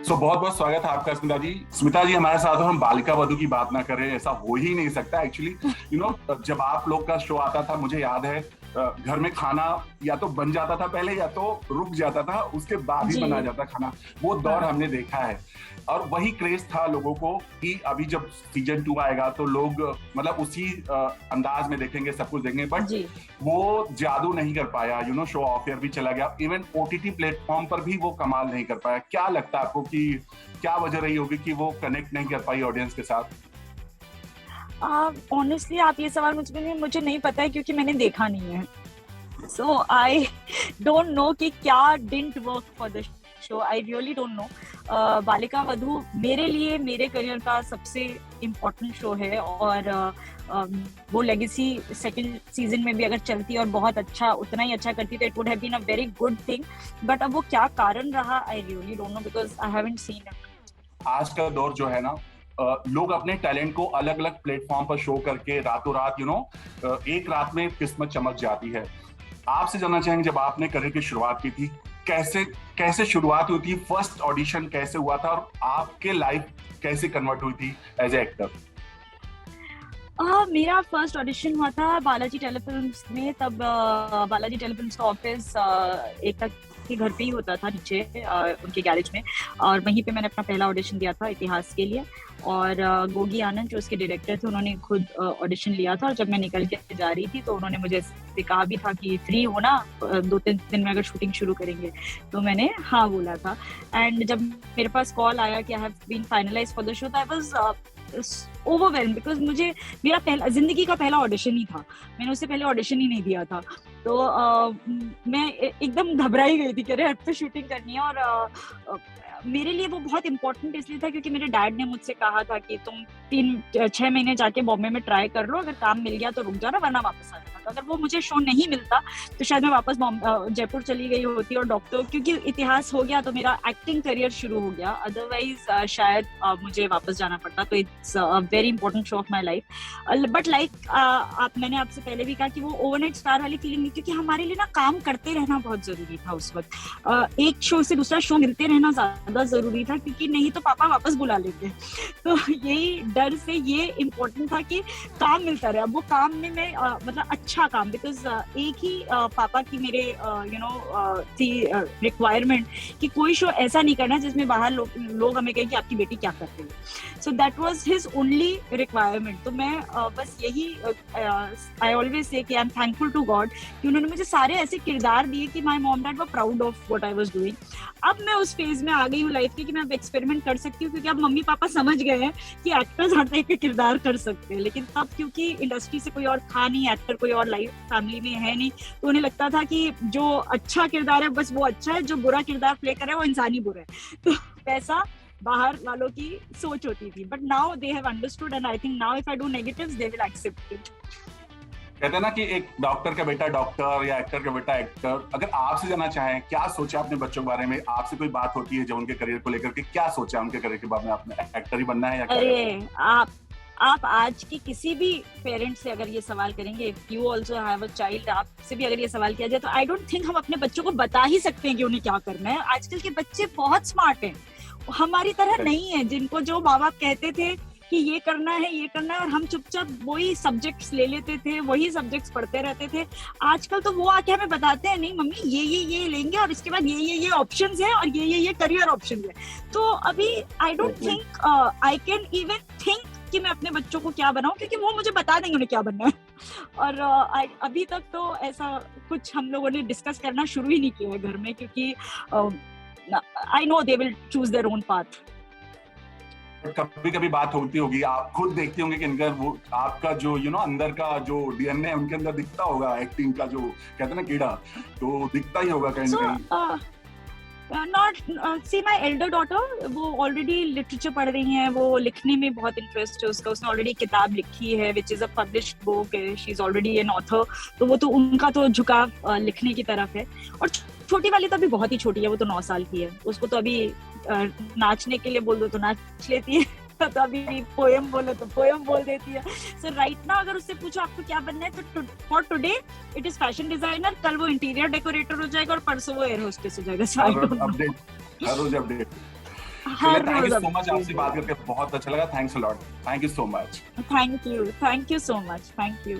बहुत बहुत स्वागत है आपका स्मिता जी। स्मिता जी हमारे साथ हो, हम बालिका वधू की बात ना करें, ऐसा हो ही नहीं सकता एक्चुअली। जब आप लोग का शो आता था, मुझे याद है घर में खाना या तो बन जाता था पहले या तो रुक जाता था, उसके बाद ही जी। बनाया जाता खाना। वो दौर हाँ। हमने देखा है और वही क्रेज था लोगों को कि अभी जब सीजन 2 आएगा तो लोग मतलब उसी अंदाज में देखेंगे, सब कुछ देखेंगे। बट जी। वो जादू नहीं कर पाया, शो ऑफ एयर भी चला गया, इवन ओटीटी प्लेटफॉर्म पर भी वो कमाल नहीं कर पाया। क्या लगता है आपको कि क्या वजह रही होगी कि वो कनेक्ट नहीं कर पाई ऑडियंस के साथ? ऑनेस्टली आप ये सवाल मुझे नहीं पता है क्योंकि मैंने देखा नहीं है। सो आई डोंट नो कि क्या didn't work for the show. I really don't no. Balika Vadhu मेरे लिए मेरे करियर का सबसे इम्पोर्टेंट शो है और वो लेगेसी सेकंड सीजन में भी अगर चलती और बहुत अच्छा उतना ही अच्छा करती तो it would have been a very good thing. But अब वो क्या कारण रहा I really don't know because I haven't seen it. आज का दौर जो है ना, लोग अपने टैलेंट को अलग अलग प्लेटफॉर्म पर शो करके रातों रात एक रात में किस्मत चमक जाती है। आपसे जानना चाहेंगे, जब आपने करियर की शुरुआत की थी, कैसे कैसे शुरुआत हुई थी, फर्स्ट ऑडिशन कैसे हुआ था और आपके लाइफ कैसे कन्वर्ट हुई थी एज ए एक्टर? मेरा फर्स्ट ऑडिशन हुआ था बालाजी टेलीफिल्म्स में। तब बालाजी टेलीफिल्म्स का ऑफिस एकता के घर पे ही होता था, नीचे उनके गैरेज में। और वहीं पे मैंने अपना पहला ऑडिशन दिया था इतिहास के लिए। और गोगी आनंद जो उसके डायरेक्टर थे, उन्होंने खुद ऑडिशन लिया था। और जब मैं निकल के जा रही थी तो उन्होंने मुझे ऐसे कहा भी था कि फ्री हो ना 2-3 दिन में अगर शूटिंग शुरू करेंगे। तो मैंने हाँ बोला था। एंड जब मेरे पास कॉल आया कि I have been finalized for the show, तो आई वाज ओवरवेल्म बिकॉज मुझे मेरा पहला जिंदगी का पहला ऑडिशन ही था। मैंने उससे पहले ऑडिशन ही नहीं दिया था। तो मैं एकदम घबराई गई थी कि अरे हट पे शूटिंग करनी है। और मेरे लिए वो बहुत इंपॉर्टेंट इसलिए था क्योंकि मेरे डैड ने मुझसे कहा था कि तुम 3-6 महीने जाके बॉम्बे में ट्राई कर लो, अगर काम मिल गया तो रुक जाना वरना वापस आ जाना। तो अगर वो मुझे शो नहीं मिलता तो शायद मैं वापस जयपुर चली गई होती और डॉक्टर, क्योंकि इतिहास हो गया तो मेरा एक्टिंग करियर शुरू हो गया। अदरवाइज शायद मुझे वापस जाना पड़ता। तो it's a very important show of my life. But like मैंने आपसे पहले भी कहा कि वो ओवरनाइट स्टार वाली फीलिंग नहीं, क्योंकि हमारे लिए ना काम करते रहना बहुत जरूरी था उस वक्त। एक शो से दूसरा शो मिलते रहना ज्यादा जरूरी था, क्योंकि नहीं तो पापा वापस बुला लेंगे। तो यही डर से ये इम्पोर्टेंट था कि काम मिलता रहे। अब वो काम में मैं मतलब अच्छा काम, बिकॉज एक ही पापा की मेरे थी रिक्वायरमेंट कि कोई शो ऐसा नहीं करना जिसमें बाहर लोग हमें कहें कि आपकी बेटी क्या कर रही है। So that was his only requirement. तो मैं बस यही आई ऑलवेज से कि I am thankful to God कि उन्होंने मुझे सारे ऐसे किरदार दिए कि my mom dad were proud of what I was doing. अब मैं उस फेज में आ गई हूँ लाइफ की कि मैं अब एक्सपेरिमेंट कर सकती हूँ, क्योंकि अब मम्मी पापा समझ गए हैं कि एक्टर्स हर टाइप के किरदार कर सकते हैं। लेकिन तब क्योंकि इंडस्ट्री से कोई और था नहीं, एक्टर कोई और लाइफ फैमिली में है नहीं, तो उन्हें लगता था कि जो अच्छा किरदार है बस वो अच्छा है, जो बुरा किरदार प्ले कर रहा है वो इंसानी बुरा है। तो वैसा बाहर वालों की सोच होती थी। But now they have understood and I think now if I do negatives they will accept it. कहते हैं ना कि एक डॉक्टर का बेटा डॉक्टर या एक्टर का बेटा एक्टर। अगर आपसे जानना चाहें, क्या सोचा आपने बच्चों के बारे में? आपसे कोई बात होती है जो उनके करियर को लेकर के, क्या सोचा उनके करियर के बारे में आपने? एक्टर ही बनना है या क्या? अरे आप आज की किसी भी पेरेंट्स से अगर ये सवाल करेंगे, if you also have a child, आपसे भी अगर ये सवाल किया जाए तो आई डोंट थिंक हम अपने बच्चों को बता ही सकते हैं कि उन्हें क्या करना है। आजकल के बच्चे बहुत स्मार्ट हैं, हमारी तरह नहीं है जिनको जो माँ बाप कहते थे कि ये करना है ये करना है और हम चुपचाप वही सब्जेक्ट्स ले लेते थे, वही सब्जेक्ट्स पढ़ते रहते थे। आजकल तो वो आके हमें बताते हैं, नहीं मम्मी ये लेंगे और इसके बाद ये ऑप्शंस है और ये करियर ऑप्शंस है। तो अभी I don't think I can even think कि मैं अपने बच्चों को क्या बनाऊं, क्योंकि वो मुझे बता देंगे उन्हें क्या बनना है। और अभी तक तो ऐसा कुछ हम लोगों ने डिस्कस करना शुरू ही नहीं किया है घर में, क्योंकि I know they will choose their own path. कभी कभी बात होती होगी, आप खुद देखते होंगे कि इनका वो आपका जो अंदर का जो डीएनए है उनके अंदर दिखता होगा, एक्टिंग का जो कहते हैं ना कीड़ा, तो दिखता ही होगा कहीं ना कहीं। Not see my Elder daughter, वो ऑलरेडी लिटरेचर पढ़ रही हैं, वो लिखने में बहुत इंटरेस्ट है उसका। उसने ऑलरेडी किताब लिखी है which is a published book, she is already an author. तो वो तो उनका तो झुकाव लिखने की तरफ है। और छोटी वाली तो अभी बहुत ही छोटी है, वो तो 9 साल की है। उसको तो अभी नाचने के लिए बोल दो तो नाच लेती है, तो अभी पोएम बोले तो पोएम बोल देती है। सो राइट नाउ अगर उससे पूछो आपको क्या बनना है, तो for today it is fashion designer, कल वो इंटीरियर डेकोरेटर हो जाएगा और परसों वो एयर होस्टेस हो जाएगा। हर रोज अपडेट। हर थैंक यू रोज सो मच, आपसे अपडेट। बात करके बहुत अच्छा लगा। Thanks a lot, thank you so much. Thank you so much, thank you.